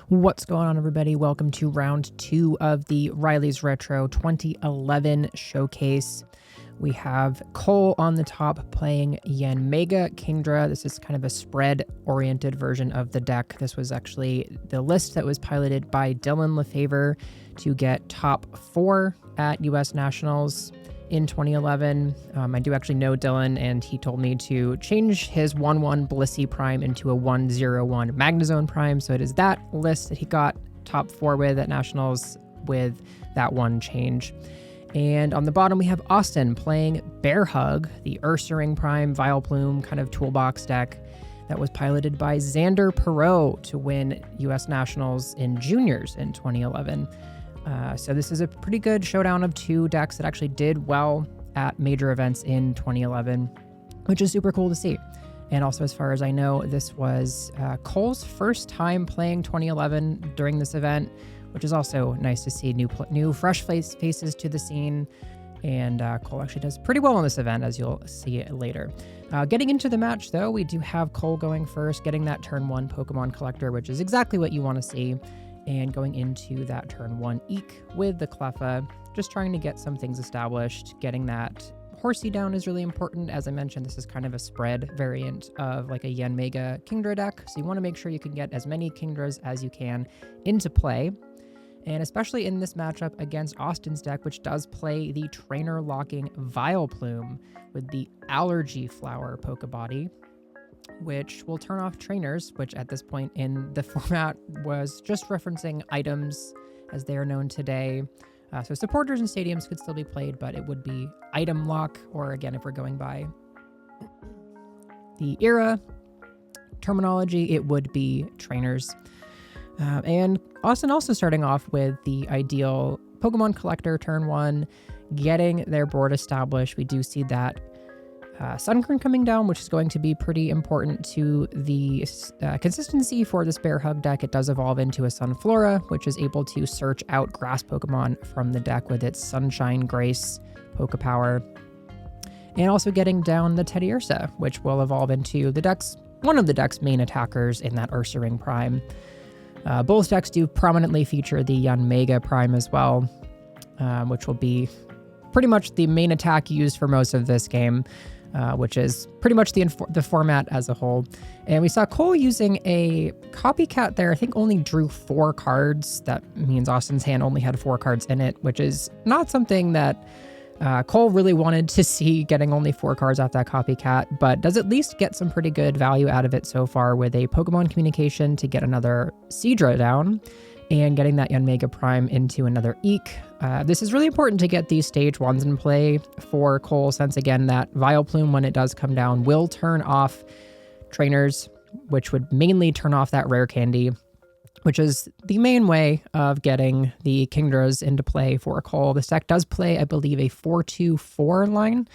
What's going on, everybody? Welcome to round 2 of the Riley's Retro 2011 showcase. We have Cole on the top playing Yanmega, Kingdra. This is kind of a spread-oriented version of the deck. This was actually the list that was piloted by Dylan Lefevre to get top 4 at US Nationals in 2011. I do actually know Dylan, and he told me to change his 1-1 Blissey Prime into a 1-0-1 Magnezone Prime. So it is that list that he got top 4 with at Nationals with that one change. And on the bottom, we have Austin playing BearHug, the Ursaring Prime Vileplume kind of toolbox deck that was piloted by Xander Perot to win US Nationals in Juniors in 2011. So this is a pretty good showdown of 2 decks that actually did well at major events in 2011, which is super cool to see. And also, as far as I know, this was Cole's first time playing 2011 during this event, which is also nice to see new fresh faces to the scene. And Cole actually does pretty well in this event, as you'll see it later. Getting into the match, though, we do have Cole going first, getting that turn 1 Pokemon Collector, which is exactly what you want to see. And going into that turn 1 Eek with the Cleffa, just trying to get some things established. Getting that Horsea down is really important. As I mentioned, this is kind of a spread variant of like a Yanmega Kingdra deck, so you want to make sure you can get as many Kingdras as you can into play. And especially in this matchup against Austin's deck, which does play the trainer locking Vileplume with the Allergy Flower Pokebody, which will turn off trainers, which at this point in the format was just referencing items as they are known today. So supporters and stadiums could still be played, but it would be item lock, or again, if we're going by the era terminology, it would be trainers. And Austin also starting off with the ideal Pokemon Collector turn 1, getting their board established. We do see that Sunkern coming down, which is going to be pretty important to the consistency for this BearHug deck. It does evolve into a Sunflora, which is able to search out grass Pokemon from the deck with its Sunshine Grace Pokepower. And also getting down the Teddiursa, which will evolve into one of the deck's main attackers in that Ursaring Prime. Both decks do prominently feature the Yanmega Prime as well, which will be pretty much the main attack used for most of this game. Which is pretty much the format as a whole. And we saw Cole using a Copycat there. I think only drew 4 cards. That means Austin's hand only had 4 cards in it, which is not something that Cole really wanted to see, getting only 4 cards off that Copycat, but does at least get some pretty good value out of it so far with a Pokemon Communication to get another Seadra down and getting that Yanmega Prime into another Eek. This is really important to get these stage 1s in play for Cole, since again that Vileplume, when it does come down, will turn off trainers, which would mainly turn off that rare candy, which is the main way of getting the Kingdras into play for Cole. This deck does play, I believe, a 4-2-4 line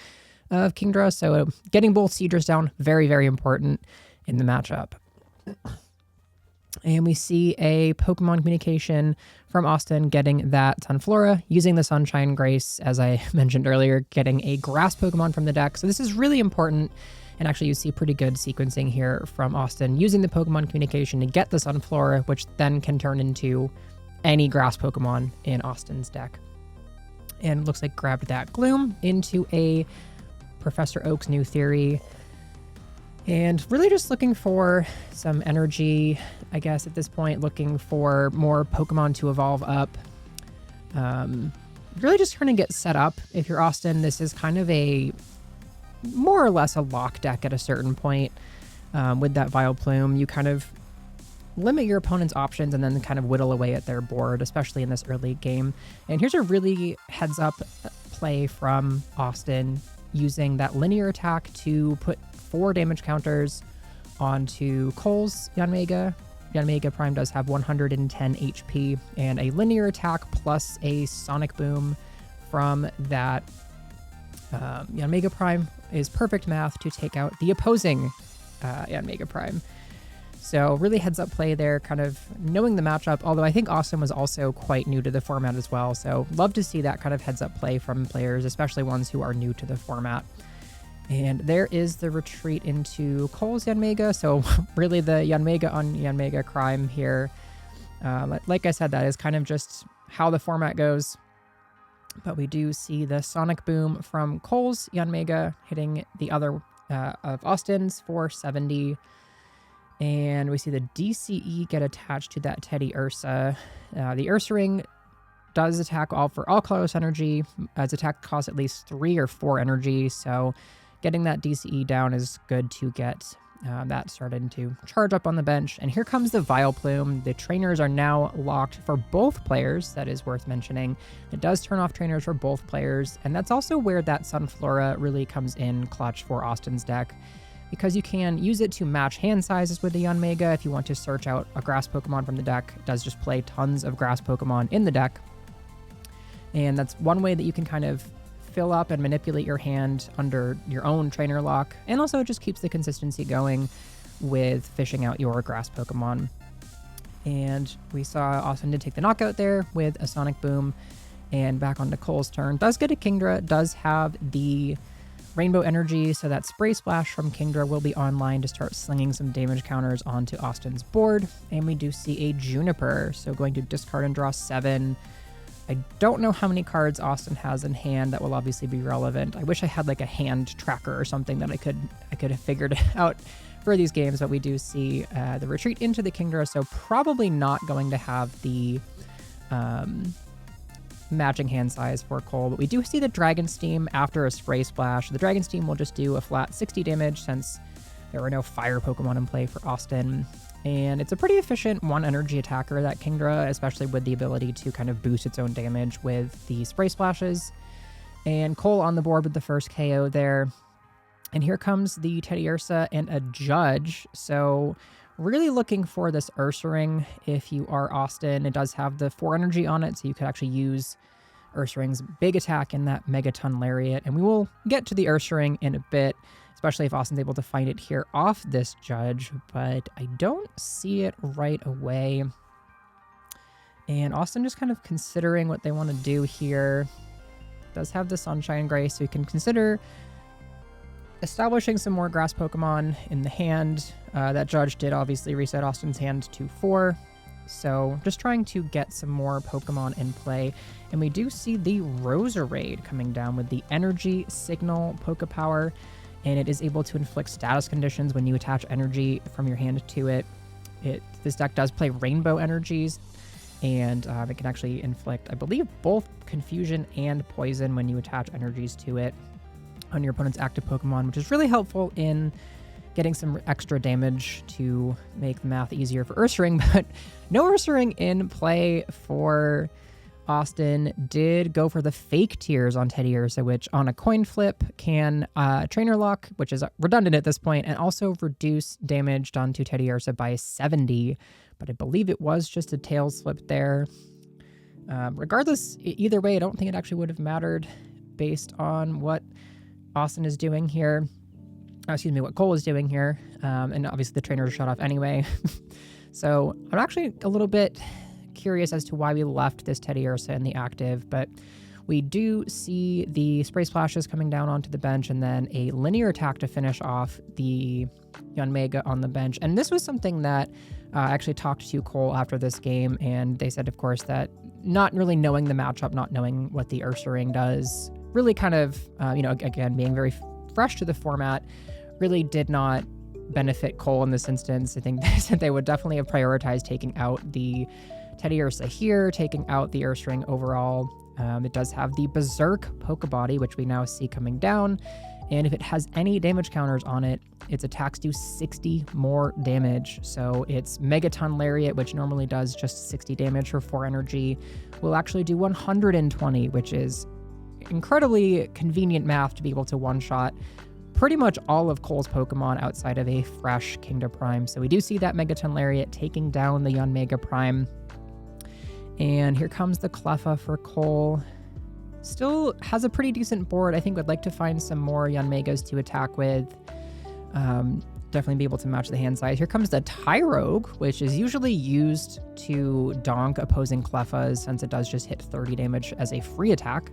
of Kingdra, so getting both Seadras down, very, very important in the matchup. And we see a Pokemon Communication from Austin getting that Sunflora, using the Sunshine Grace, as I mentioned earlier, getting a grass Pokemon from the deck. So this is really important, and actually you see pretty good sequencing here from Austin, using the Pokemon Communication to get the Sunflora, which then can turn into any grass Pokemon in Austin's deck. And it looks like grabbed that Gloom into a Professor Oak's New Theory. And really just looking for some energy, I guess, at this point, looking for more Pokemon to evolve up. Really just trying to get set up. If you're Austin, this is kind of a more or less a lock deck at a certain point. With that Vileplume, you kind of limit your opponent's options and then kind of whittle away at their board, especially in this early game. And here's a really heads up play from Austin, using that linear attack to put 4 damage counters onto Cole's Yanmega. Yanmega Prime does have 110 HP, and a linear attack plus a Sonic Boom from that Yanmega Prime is perfect math to take out the opposing Yanmega Prime. So really heads up play there, kind of knowing the matchup, although I think Austin was also quite new to the format as well. So love to see that kind of heads up play from players, especially ones who are new to the format. And there is the retreat into Cole's Yanmega. So really the Yanmega on Yanmega crime here. Like I said, that is kind of just how the format goes. But we do see the Sonic Boom from Cole's Yanmega hitting the other of Austin's for 70. And we see the DCE get attached to that Teddiursa. The Ursaring does attack for all colorless energy. Its attack costs at least 3 or 4 energy. So getting that DCE down is good to get that started to charge up on the bench. And here comes the Vileplume. The trainers are now locked for both players. That is worth mentioning. It does turn off trainers for both players. And that's also where that Sunflora really comes in clutch for Austin's deck, because you can use it to match hand sizes with the Yanmega if you want to search out a grass Pokemon from the deck. It does just play tons of grass Pokemon in the deck. And that's one way that you can kind of fill up and manipulate your hand under your own trainer lock. And also it just keeps the consistency going with fishing out your grass Pokemon. And we saw Austin did take the knockout there with a Sonic Boom. And back onto Cole's turn. Does get a Kingdra, does have the Rainbow Energy, so that Spray Splash from Kingdra will be online to start slinging some damage counters onto Austin's board. And we do see a Juniper, so going to discard and draw 7. I don't know how many cards Austin has in hand that will obviously be relevant. I wish I had like a hand tracker or something that I could have figured out for these games, but we do see the retreat into the Kingdra, so probably not going to have the matching hand size for Cole, but we do see the Dragon Steam after a Spray Splash. The Dragon Steam will just do a flat 60 damage since there were no fire Pokemon in play for Austin. And it's a pretty efficient 1 energy attacker, that Kingdra, especially with the ability to kind of boost its own damage with the Spray Splashes. And Cole on the board with the first KO there. And here comes the Teddiursa and a Judge. So really looking for this Ursaring if you are Austin. It does have the 4 energy on it, so you could actually use Ursaring's big attack in that Megaton Lariat. And we will get to the Ursaring in a bit, especially if Austin's able to find it here off this Judge, but I don't see it right away. And Austin just kind of considering what they want to do here. Does have the Sunshine Gray, so you can consider establishing some more grass Pokemon in the hand. That Judge did obviously reset Austin's hand to 4. So just trying to get some more Pokemon in play. And we do see the Roserade coming down with the Energy Signal Pokepower. And it is able to inflict status conditions when you attach energy from your hand to it. This deck does play rainbow energies, and it can actually inflict, I believe, both confusion and poison when you attach energies to it on your opponent's active Pokemon, which is really helpful in getting some extra damage to make the math easier for Ursaring. But no Ursaring in play for Austin. Did go for the fake tears on Teddiursa, which on a coin flip can trainer lock, which is redundant at this point, and also reduce damage done to Teddiursa by 70. But I believe it was just a tails flip there. Regardless, either way, I don't think it actually would have mattered based on what Austin is doing here. What Cole is doing here. And obviously the trainers are shut off anyway. So I'm actually a little bit curious as to why we left this Teddiursa in the active, but we do see the Spray Splashes coming down onto the bench and then a linear attack to finish off the Yanmega on the bench. And this was something that I actually talked to Cole after this game, and they said, of course, that not really knowing the matchup, not knowing what the Ursaring does, really kind of, again, being very fresh to the format, really did not benefit Cole in this instance. I think they said they would definitely have prioritized taking out the Teddiursa here, taking out the Ursaring overall. It does have the Berserk Pokebody, which we now see coming down. And if it has any damage counters on it, its attacks do 60 more damage. So its Megaton Lariat, which normally does just 60 damage for 4 energy, will actually do 120, which is incredibly convenient math to be able to one-shot pretty much all of Cole's Pokemon outside of a fresh Kingdra Prime. So we do see that Megaton Lariat taking down the Yanmega Prime. And here comes the Cleffa for Cole. Still has a pretty decent board. I think would like to find some more Yanmegas to attack with. Definitely be able to match the hand size. Here comes the Tyrogue, which is usually used to donk opposing Cleffas since it does just hit 30 damage as a free attack.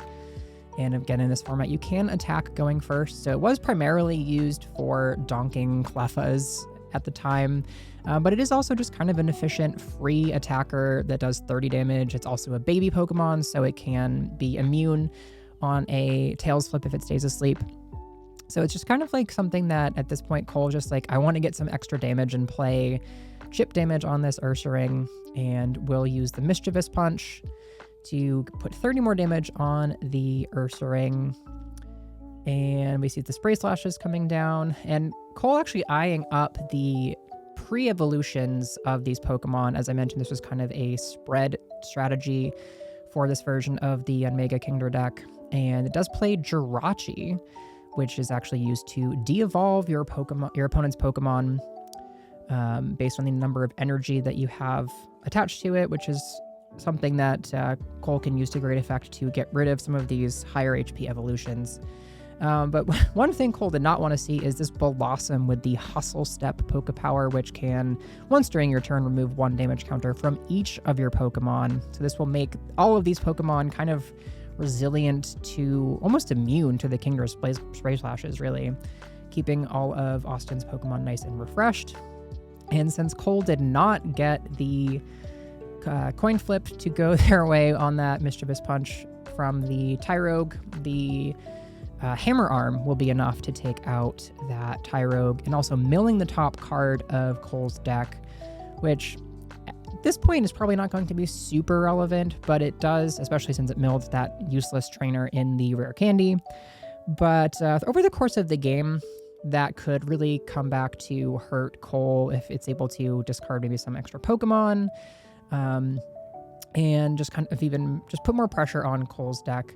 And again, in this format, you can attack going first. So it was primarily used for donking Cleffas at the time, but it is also just kind of an efficient free attacker that does 30 damage. It's also a baby Pokemon, so it can be immune on a Tails flip if it stays asleep. So it's just kind of like something that at this point Cole's just like, I want to get some extra damage and play chip damage on this Ursaring, and we'll use the Mischievous Punch to put 30 more damage on the Ursaring. And we see the Spray Slashes coming down, and Cole actually eyeing up the pre-evolutions of these Pokemon. As I mentioned, this was kind of a spread strategy for this version of the Yanmega Kingdra deck, and it does play Jirachi, which is actually used to de-evolve your opponent's Pokemon based on the number of energy that you have attached to it, which is something that Cole can use to great effect to get rid of some of these higher HP evolutions. But one thing Cole did not want to see is this Bellossom with the Hustle Step Poke Power, which can, once during your turn, remove 1 damage counter from each of your Pokemon. So this will make all of these Pokemon kind of resilient to, almost immune to the Kingdra Spray Slashes, really, keeping all of Austin's Pokemon nice and refreshed. And since Cole did not get the coin flip to go their way on that Mischievous Punch from the Tyrogue, the Hammer Arm will be enough to take out that Tyrogue, and also milling the top card of Cole's deck, which at this point is probably not going to be super relevant, but it does, especially since it milled that useless trainer in the Rare Candy. But over the course of the game, that could really come back to hurt Cole if it's able to discard maybe some extra Pokemon, and just kind of even just put more pressure on Cole's deck.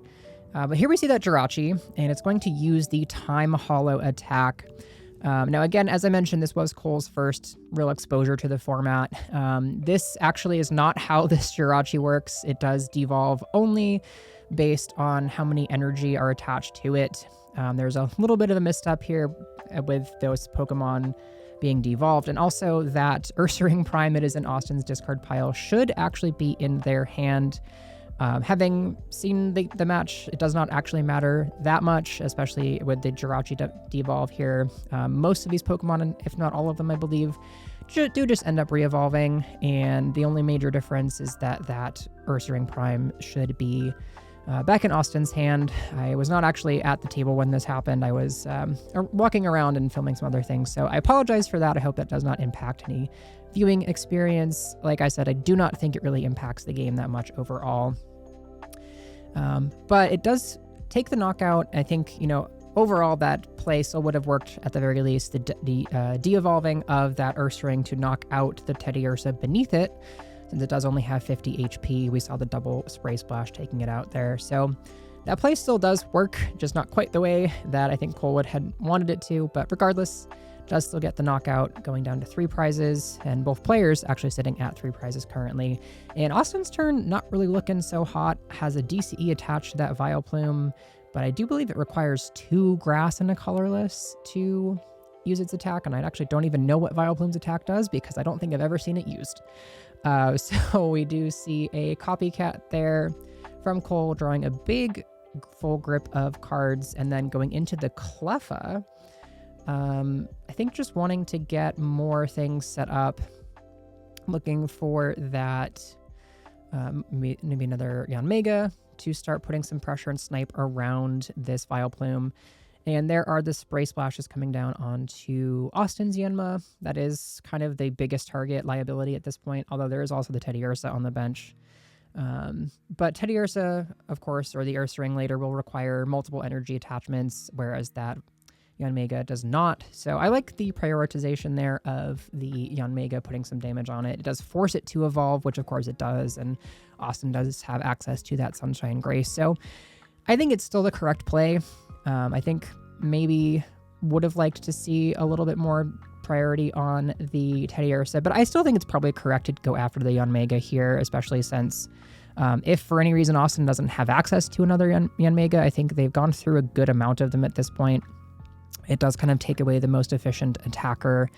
But here we see that Jirachi, and it's going to use the Time Hollow attack. Now, again, as I mentioned, this was Cole's first real exposure to the format. This actually is not how this Jirachi works. It does devolve only based on how many energy are attached to it. There's a little bit of a misstep here with those Pokemon being devolved, and also that Ursaring Prime that is in Austin's discard pile should actually be in their hand. Having seen the match, it does not actually matter that much, especially with the Jirachi devolve here. Most of these Pokemon, if not all of them, I believe, do just end up re-evolving, and the only major difference is that Ursaring Prime should be back in Austin's hand. I was not actually at the table when this happened. I was walking around and filming some other things, so I apologize for that. I hope that does not impact any viewing experience. Like I said, I do not think it really impacts the game that much overall. But it does take the knockout. I think, overall that play still would have worked at the very least. The de-evolving of that Ursaring to knock out the Teddiursa beneath it, since it does only have 50 HP. We saw the double Spray Splash taking it out there. So that play still does work, just not quite the way that I think Cole had wanted it to, but regardless, does still get the knockout, going down to 3 prizes, and both players actually sitting at 3 prizes currently. And Austin's turn, not really looking so hot, has a DCE attached to that Vileplume, but I do believe it requires 2 grass and a Colorless to use its attack, and I actually don't even know what Vileplume's attack does because I don't think I've ever seen it used. So we do see a Copycat there from Cole, drawing a big full grip of cards, and then going into the Cleffa. I think just wanting to get more things set up, looking for that, maybe another Yanmega to start putting some pressure and snipe around this Vileplume. And there are the Spray Splashes coming down onto Austin's Yanma. That is kind of the biggest target liability at this point, although there is also the Teddiursa on the bench. But Teddiursa, of course, or the Ursaring later, will require multiple energy attachments, whereas that Yanmega does not. So I like the prioritization there of the Yanmega putting some damage on it. It does force it to evolve, which of course it does, and Austin does have access to that Sunshine Grace. So I think it's still the correct play. I think maybe would have liked to see a little bit more priority on the Teddiursa, but I still think it's probably correct to go after the Yanmega here, especially since if for any reason Austin doesn't have access to another Yanmega, I think they've gone through a good amount of them at this point. It does kind of take away the most efficient attacker,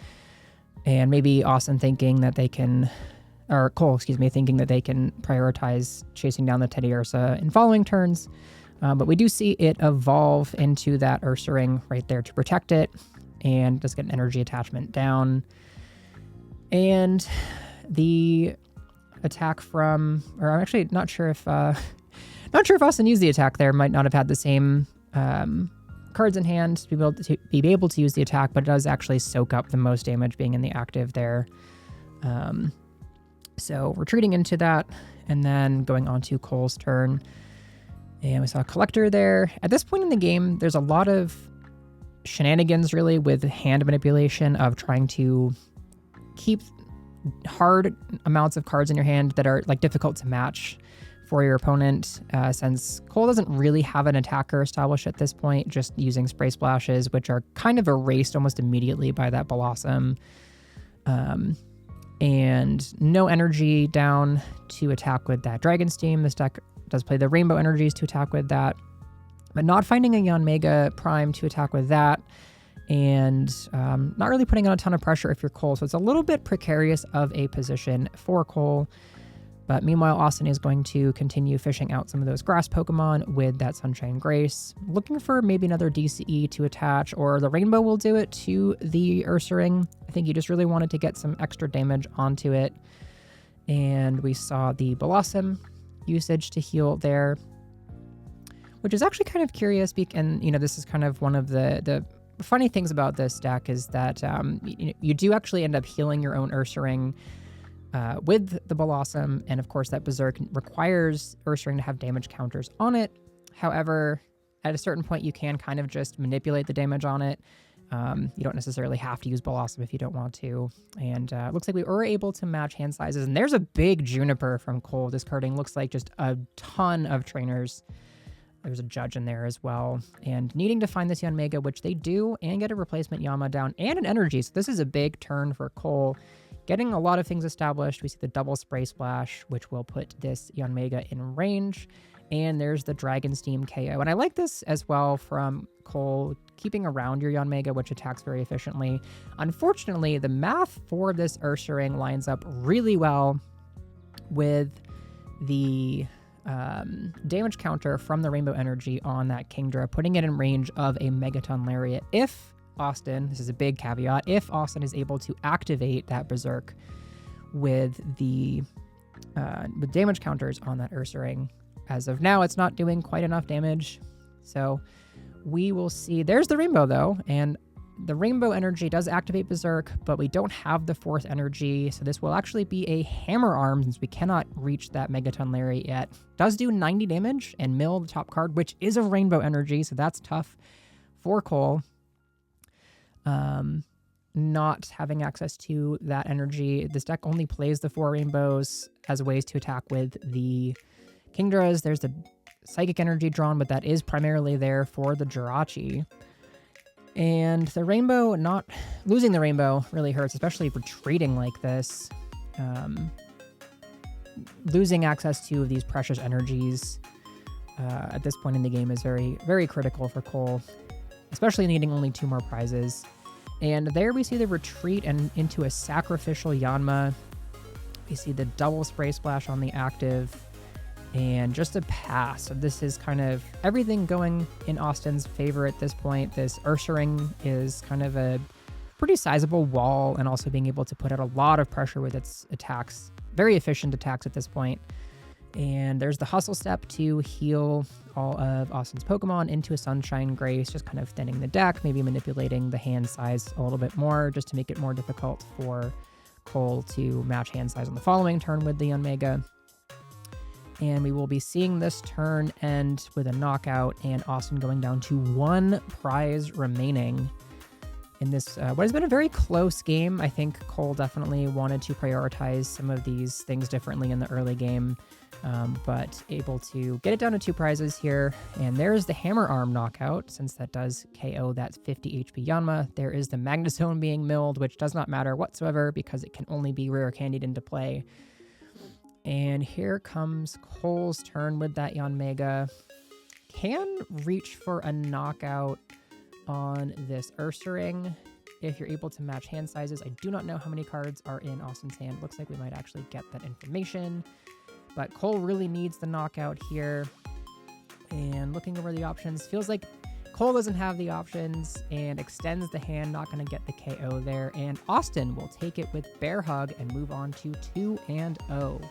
and maybe Austin thinking that they can, or Cole, thinking that they can prioritize chasing down the Teddiursa in following turns. But we do see it evolve into that Ursaring right there to protect it, and just get an energy attachment down. And the attack from, or I'm actually not sure if Austin used the attack there. Might not have had the same cards in hand to be able to use the attack, but it does actually soak up the most damage being in the active there. So retreating into that and then going on to Cole's turn. And we saw a collector there. At this point in the game, there's a lot of shenanigans really with hand manipulation of trying to keep hard amounts of cards in your hand that are like difficult to match for your opponent, since Cole doesn't really have an attacker established at this point, just using spray splashes, which are kind of erased almost immediately by that Bellossom. And no energy down to attack with that Dragon's Team. This deck does play the rainbow energies to attack with that, but not finding a Yanmega Prime to attack with that, and not really putting on a ton of pressure if you're Cole. So it's a little bit precarious of a position for Cole. But meanwhile, Austin is going to continue fishing out some of those grass Pokemon with that Sunshine Grace, looking for maybe another DCE to attach, or the Rainbow will do it to the Ursaring. I think he just really wanted to get some extra damage onto it. And we saw the Bellossom usage to heal there, which is actually kind of curious. And, you know, this is kind of one of the funny things about this deck is that you do actually end up healing your own Ursaring with the Bellossom, and of course that Berserk requires Ursaring to have damage counters on it. However, at a certain point you can kind of just manipulate the damage on it. You don't necessarily have to use Bellossom if you don't want to. And it looks like we were able to match hand sizes, and there's a big Juniper from Cole discarding looks like just a ton of trainers. There's a Judge in there as well, and needing to find this Yanmega, which they do, and get a replacement Yanma down and an energy. So this is a big turn for Cole. Getting a lot of things established. We see the double spray splash, which will put this Yanmega in range. And there's the Dragon's Team KO. And I like this as well from Cole, keeping around your Yanmega, which attacks very efficiently. Unfortunately, the math for this Ursaring lines up really well with the damage counter from the Rainbow Energy on that Kingdra, putting it in range of a Megaton Lariat. If Austin, this is a big caveat, if Austin is able to activate that Berserk with the with damage counters on that Ursaring. As of now, it's not doing quite enough damage. So we will see. There's the Rainbow though, and the Rainbow Energy does activate Berserk, but we don't have the fourth energy. So this will actually be a Hammer Arm since we cannot reach that Megaton Lariat yet. Does do 90 damage and mill the top card, which is a Rainbow Energy. So that's tough for Cole. Not having access to that energy. This deck only plays the 4 rainbows as ways to attack with the Kingdras. There's the Psychic Energy drawn, but that is primarily there for the Jirachi. And the rainbow, not losing the rainbow really hurts, especially retreating like this. Losing access to these precious energies at this point in the game is very, very critical for Cole, especially needing only 2 more prizes. And there we see the retreat and into a sacrificial Yanma. We see the double spray splash on the active and just a pass. So this is kind of everything going in Austin's favor at this point. This Ursaring is kind of a pretty sizable wall, and also being able to put out a lot of pressure with its attacks. Very efficient attacks at this point. And there's the Hustle Step to heal all of Austin's Pokemon into a Sunshine Grace, just kind of thinning the deck, maybe manipulating the hand size a little bit more just to make it more difficult for Cole to match hand size on the following turn with the Yanmega. And we will be seeing this turn end with a knockout and Austin going down to 1 prize remaining in this, what has been a very close game. I think Cole definitely wanted to prioritize some of these things differently in the early game. But able to get it down to 2 prizes here. And there's the Hammer Arm knockout, since that does KO that 50 HP Yanma. There is the Magnezone being milled, which does not matter whatsoever because it can only be rare candied into play. And here comes Cole's turn with that Yanmega. Can reach for a knockout on this Ursaring if you're able to match hand sizes. I do not know how many cards are in Austin's hand. Looks like we might actually get that information. But Cole really needs the knockout here. And looking over the options, feels like Cole doesn't have the options and extends the hand, not going to get the KO there. And Austin will take it with BearHug and move on to 2-0.